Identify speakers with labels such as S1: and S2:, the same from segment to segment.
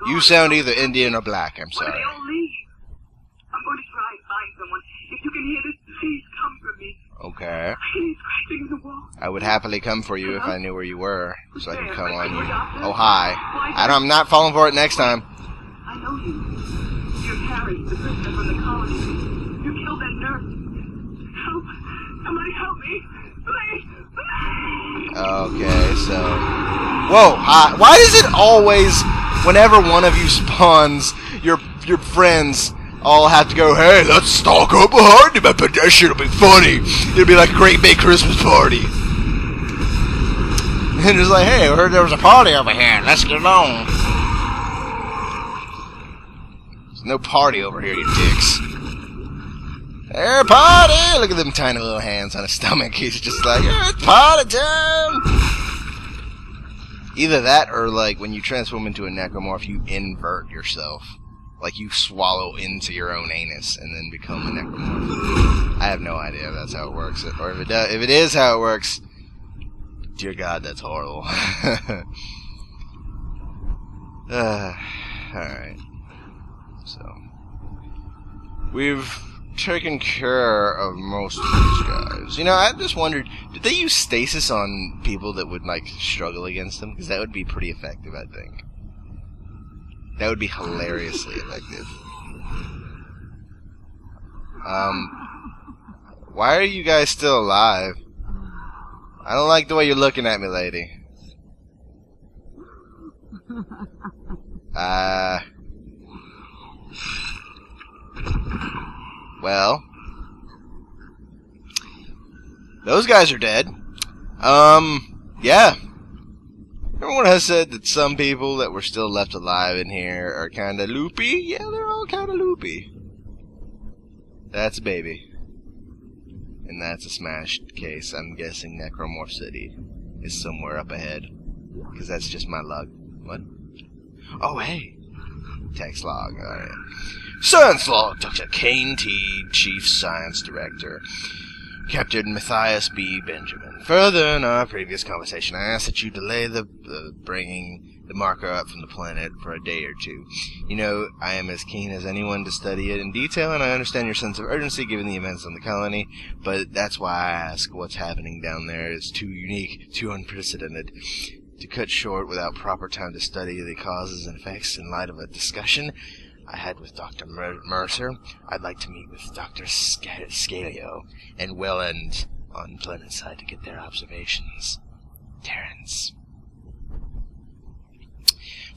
S1: You sound either Indian or black, I'm sorry.
S2: Why do they all leave? I'm going to try and find someone. If you can hear this, please come for me.
S1: Okay.
S2: He's scratching in the wall.
S1: I would happily come for you if I knew where you were, so I could come on you. Oh, hi. I'm not falling for it next time.
S2: I know you. You're Harry, the prisoner from the colony. You killed that nurse. Help! Somebody help me! Please! Please!
S1: Okay, so... Whoa, hi. Why is it always, whenever one of you spawns, your friends all have to go, hey, let's stalk up behind him, I bet that shit'll be funny. It'll be like a great big Christmas party. And it's like, hey, I heard there was a party over here, let's get along. There's no party over here, you dicks. Hey, party! Look at them tiny little hands on his stomach. He's just like, hey, it's party time! Either that, or like, when you transform into a necromorph, you invert yourself. Like, you swallow into your own anus and then become a necromorph. I have no idea if that's how it works. Or if it is how it works, dear God, that's horrible. Alright. So, we've taken care of most of these guys. You know, I just wondered, did they use stasis on people that would, like, struggle against them? Because that would be pretty effective, I think. That would be hilariously effective. Why are you guys still alive? I don't like the way you're looking at me, lady. Well, those guys are dead. Yeah. Everyone has said that some people that were still left alive in here are kind of loopy. Yeah, they're all kind of loopy. That's a baby. And that's a smashed case. I'm guessing Necromorph City is somewhere up ahead. Because that's just my luck. What? Oh, hey. Text log. Alright. Science log. Dr. Kane T., Chief Science Director. Captain Matthias B. Benjamin. Further in our previous conversation, I asked that you delay the bringing the marker up from the planet for a day or two. You know, I am as keen as anyone to study it in detail, and I understand your sense of urgency given the events on the colony, but that's why I ask. What's happening down there is too unique, too unprecedented. To cut short without proper time to study the causes and effects in light of a discussion I had with Dr. Mercer, I'd like to meet with Dr. Scalio and Welland on planetside to get their observations. Terrence.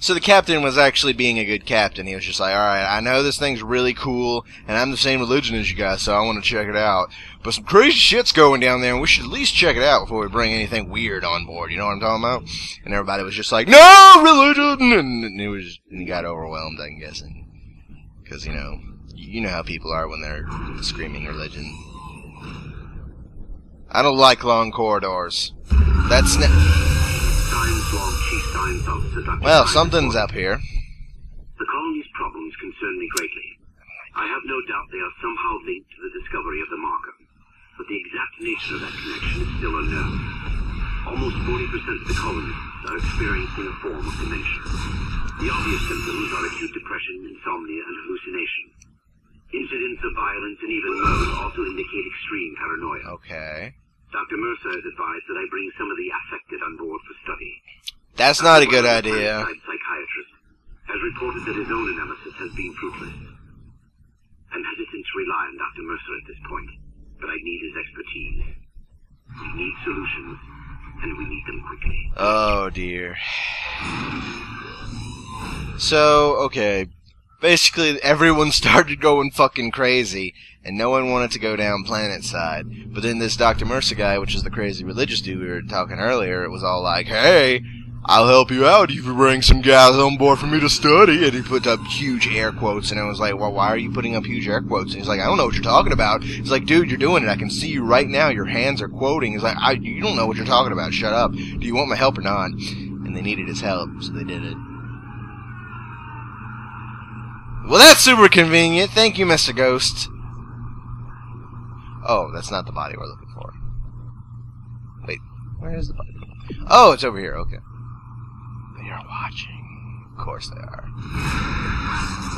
S1: So the captain was actually being a good captain. He was just like, alright, I know this thing's really cool, and I'm the same religion as you guys, so I want to check it out. But some crazy shit's going down there, and we should at least check it out before we bring anything weird on board. You know what I'm talking about? And everybody was just like, no, religion! And he got overwhelmed, I'm guessing. Because, you know how people are when they're screaming religion. I don't like long corridors. That's well, something's up here.
S3: The colony's problems concern me greatly. I have no doubt they are somehow linked to the discovery of the marker, but the exact nature of that connection is still unknown. Almost 40% of the colonists are experiencing a form of dementia. The obvious symptoms are acute depression, insomnia, and hallucination. Incidents of violence and even murder also indicate extreme paranoia.
S1: Okay.
S3: Dr. Mercer has advised that I bring some of the affected on board for study.
S1: That's not a good idea.
S3: The psychiatrist has reported that his own analysis has been fruitless. I'm hesitant to rely on Dr. Mercer at this point, but I need his expertise. We need solutions, and we need them quickly.
S1: Oh, dear. So, okay. Basically, everyone started going fucking crazy, and no one wanted to go down planet side. But then this Dr. Mercer guy, which is the crazy religious dude we were talking earlier, it was all like, hey, I'll help you out if you bring some guys on board for me to study. And he put up huge air quotes, and I was like, well, why are you putting up huge air quotes? And he's like, I don't know what you're talking about. He's like, dude, you're doing it. I can see you right now. Your hands are quoting. He's like, you don't know what you're talking about. Shut up. Do you want my help or not? And they needed his help, so they did it. Well, that's super convenient. Thank you, Mr. Ghost. Oh, that's not the body we're looking for. Wait, where is the body? Oh, it's over here. Okay. They are watching. Of course they are.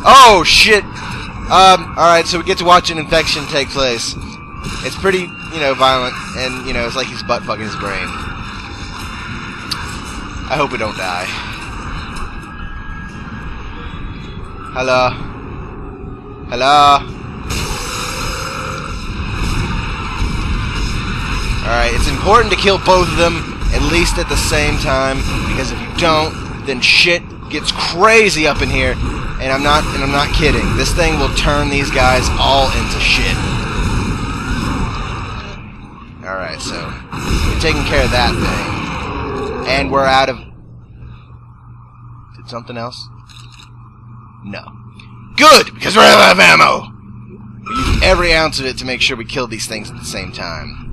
S1: Oh, shit! Alright, so we get to watch an infection take place. It's pretty, violent, and, it's like he's butt-fucking his brain. I hope we don't die. Hello? Hello? Alright, it's important to kill both of them, at least at the same time, because if you don't, then shit gets crazy up in here, and I'm not kidding. This thing will turn these guys all into shit. Alright, so we're taking care of that thing. And we're out of... Did something else? No. Good! Because we're out of ammo! We used every ounce of it to make sure we killed these things at the same time.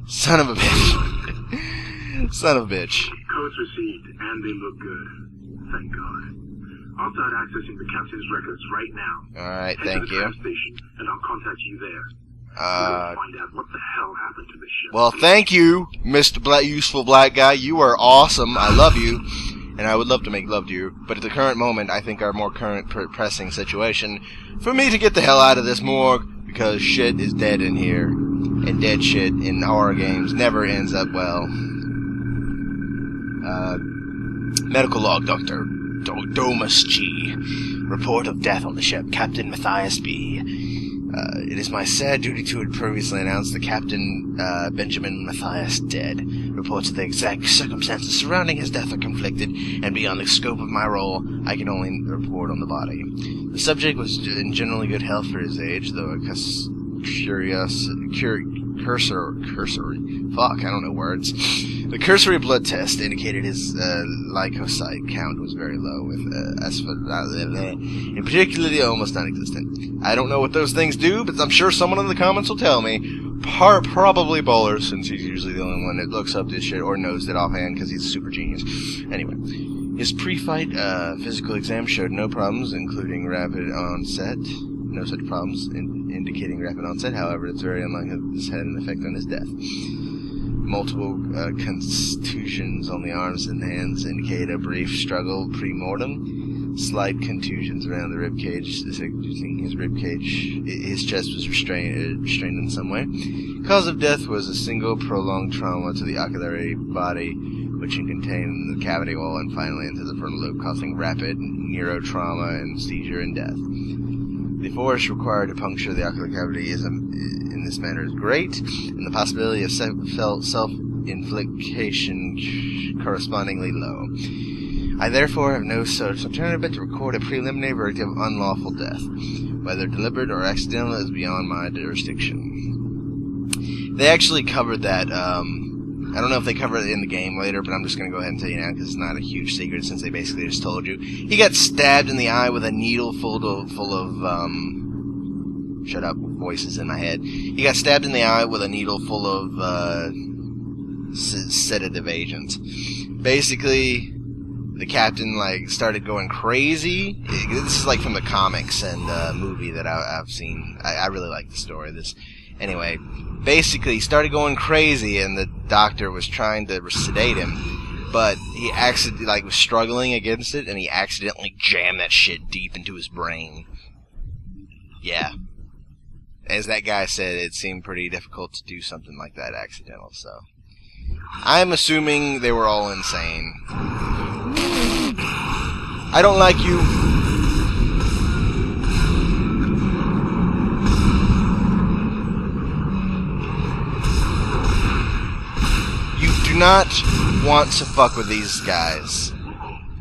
S1: Son of a bitch. Son of a bitch.
S3: Codes received, and they look good. Thank God. I'll start accessing the captain's records right now.
S1: Alright, thank you.
S3: Head to the tram station, and I'll contact you there. We'll find out what the hell happened to this ship.
S1: Well, thank you, Mr. Useful Black Guy. You are awesome. I love you. And I would love to make love to you. But at the current moment, I think our more current pressing situation for me to get the hell out of this morgue, because shit is dead in here. And dead shit in horror games never ends up well. Medical log, Dr. Domus G. Report of death on the ship. Captain Matthias B. It is my sad duty to have previously announced the Captain Benjamin Matthias dead. Reports of the exact circumstances surrounding his death are conflicted, and beyond the scope of my role, I can only report on the body. The subject was in generally good health for his age, though a The cursory blood test indicated his leukocyte count was very low, with in particularly almost non-existent. I don't know what those things do, but I'm sure someone in the comments will tell me. Probably Bowler, since he's usually the only one that looks up this shit or knows it offhand because he's a super genius. Anyway, his pre-fight physical exam showed no problems, including rapid onset. No such problems indicating rapid onset. However, it's very unlikely this had an effect on his death. Multiple contusions on the arms and hands indicate a brief struggle pre-mortem. Slight contusions around the rib cage, suggesting his rib cage, his chest was restrained in some way. Cause of death was a single prolonged trauma to the oculary body, which contained the cavity wall and finally into the frontal lobe, causing rapid neurotrauma and seizure and death. The force required to puncture the ocular cavity in this manner is great, and the possibility of self-infliction correspondingly low. I therefore have no such alternative but to record a preliminary verdict of unlawful death. Whether deliberate or accidental is beyond my jurisdiction. They actually covered that, I don't know if they covered it in the game later, but I'm just going to go ahead and tell you now because it's not a huge secret since they basically just told you. He got stabbed in the eye with a needle full of shut up, voices in my head. He got stabbed in the eye with a needle full of sedative agent. Basically, the captain started going crazy. This is from the comics and movie that I've seen. I really like the story of this. Anyway, basically he started going crazy, and the doctor was trying to sedate him, but he accidentally was struggling against it, and he accidentally jammed that shit deep into his brain. Yeah. As that guy said, it seemed pretty difficult to do something like that accidental, so I'm assuming they were all insane. I don't like you. You do not want to fuck with these guys.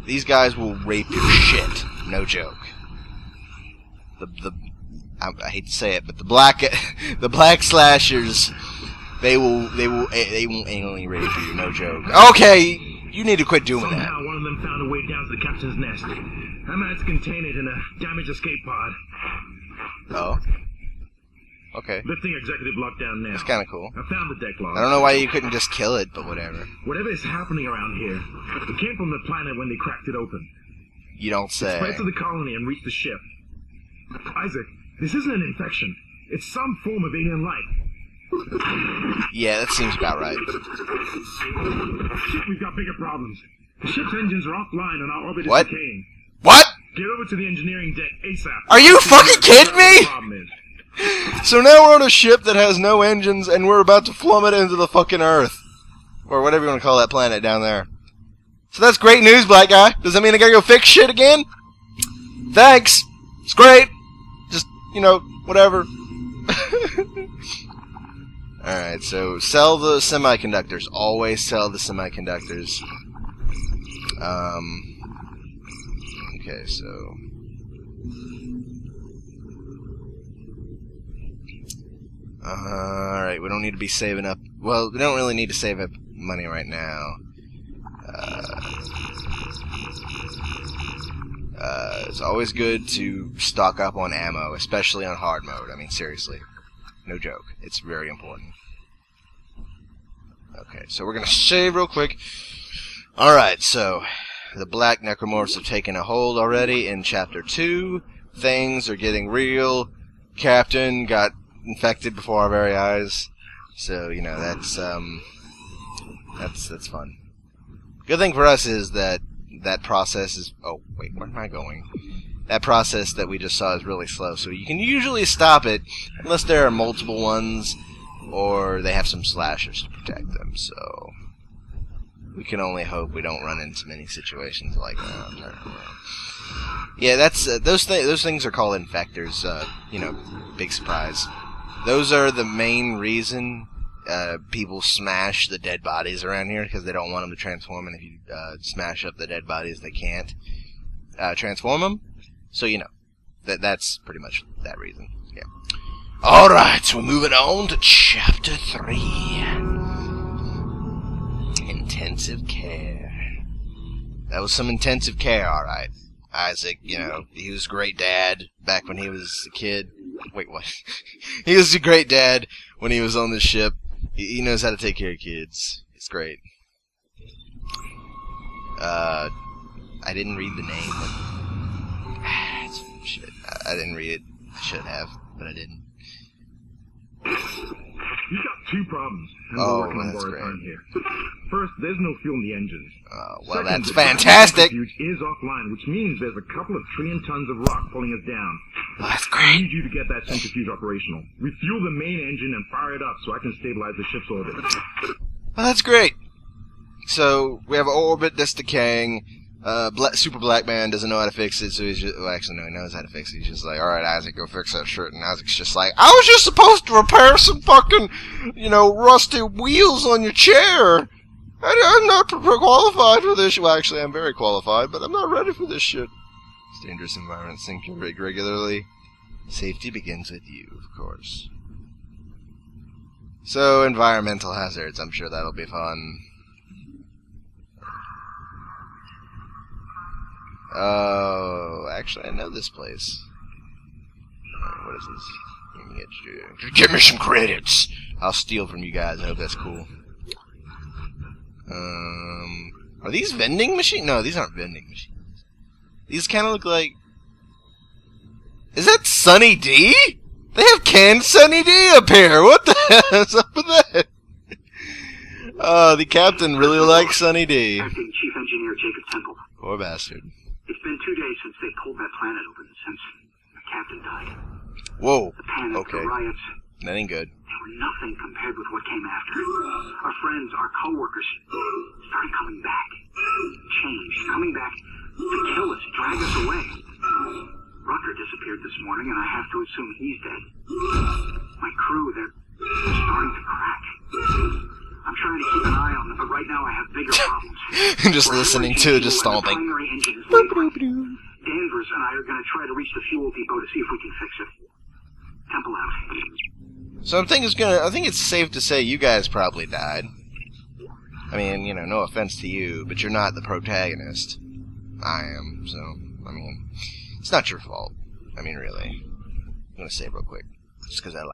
S1: These guys will rape your shit. No joke. I hate to say it, but the black slashers, they won't anally rape you. No joke. Okay, you need to quit doing that.
S3: Somehow one of them found a way down to the captain's nest. I managed to contain it in a damaged escape pod.
S1: Oh. Okay.
S3: Lifting executive lockdown now.
S1: That's kind of cool.
S3: I found the deck log.
S1: I don't know why you couldn't just kill it, but whatever.
S3: Whatever is happening around here, it came from the planet when they cracked it open.
S1: You don't say.
S3: It spread to the colony and reached the ship. Isaac, this isn't an infection. It's some form of alien life.
S1: Yeah, that seems about right.
S3: Shit, we've got bigger problems.
S4: The ship's engines are offline and our orbit is
S1: What?
S4: decaying.
S1: What?
S4: Get over to the engineering deck ASAP.
S1: Are you fucking kidding me?
S4: The problem is.
S1: So now we're on a ship that has no engines, and we're about to plummet into the fucking Earth. Or whatever you want to call that planet down there. So that's great news, black guy. Does that mean I gotta go fix shit again? Thanks. It's great. Just, you know, whatever. Alright, so sell the semiconductors. Always sell the semiconductors. Okay, so... Alright, we don't need to be saving up... Well, we don't really need to save up money right now. It's always good to stock up on ammo, especially on hard mode. I mean, seriously. No joke. It's very important. Okay, so we're gonna save real quick. Alright, so... The black necromorphs have taken a hold already in Chapter 2. Things are getting real. Captain got infected before our very eyes. So, you know, that's fun. Good thing for us is that process is... Oh, wait, where am I going? That process that we just saw is really slow, so you can usually stop it unless there are multiple ones or they have some slashers to protect them, so... We can only hope we don't run into many situations like that. Yeah, that's those things are called infectors. You know, big surprise. Those are the main reason people smash the dead bodies around here, because they don't want them to transform. And if you smash up the dead bodies, they can't transform them. So you know, that's pretty much that reason. Yeah. All right, so we're moving on to Chapter 3. Intensive care. That was some intensive care, alright. Isaac, you know, he was a great dad back when he was a kid. Wait, what? He was a great dad when he was on the ship. He knows how to take care of kids. It's great. I didn't read the name. Shit. I didn't read it. I should have, but I didn't.
S4: You've got two problems, and
S1: Oh,
S4: we're working on
S1: that's
S4: borrowed
S1: great.
S4: time here. First, there's no fuel in the engines.
S1: Well,
S4: Second,
S1: that's
S4: the
S1: fantastic.
S4: centrifuge is offline, which means there's a couple of trillion tons of rock pulling us down.
S1: Oh, that's
S4: I
S1: great.
S4: need you to get that centrifuge operational. Refuel the main engine and fire it up so I can stabilize the ship's orbit.
S1: Well, that's great. So, we have an orbit that's decaying. Super Black Man doesn't know how to fix it, so he's just... Well, actually, no, he knows how to fix it. He's just like, alright, Isaac, go fix that shit. And Isaac's just like, I was just supposed to repair some fucking, you know, rusty wheels on your chair. I'm not qualified for this. Well, actually, I'm very qualified, but I'm not ready for this shit. It's dangerous environment. Sync your rig regularly. Safety begins with you, of course. So, environmental hazards. I'm sure that'll be fun. Oh, actually, I know this place. What is this? Give me some credits. I'll steal from you guys. I hope that's cool. Are these vending machines? No, these aren't vending machines. These kind of look like... Is that Sunny D? They have canned Sunny D up here. What the hell is up with that? The captain really likes Sunny D.
S3: Acting Chief Engineer Jacob Temple.
S1: Poor bastard.
S3: It's been 2 days since they pulled that planet open, since the captain died.
S1: Whoa.
S3: The panic,
S1: Okay.
S3: the riots,
S1: That ain't good.
S3: they were nothing compared with what came after. Our friends, our co-workers, started coming back. Changed, coming back to kill us, drag us away. Rucker disappeared this morning, and I have to assume he's dead. My crew, they're starting to crack. I'm trying to keep an eye on them, but right now I have bigger problems.
S1: Just listening to it, just
S3: The
S1: stomping.
S3: primary engine is leaking. Danvers and I are going to try to reach the fuel depot to see if we can fix it. Temple out.
S1: So I think it's safe to say you guys probably died. I mean, you know, no offense to you, but you're not the protagonist. I am, so, I mean, it's not your fault. I mean, really. I'm gonna save real quick, just because I like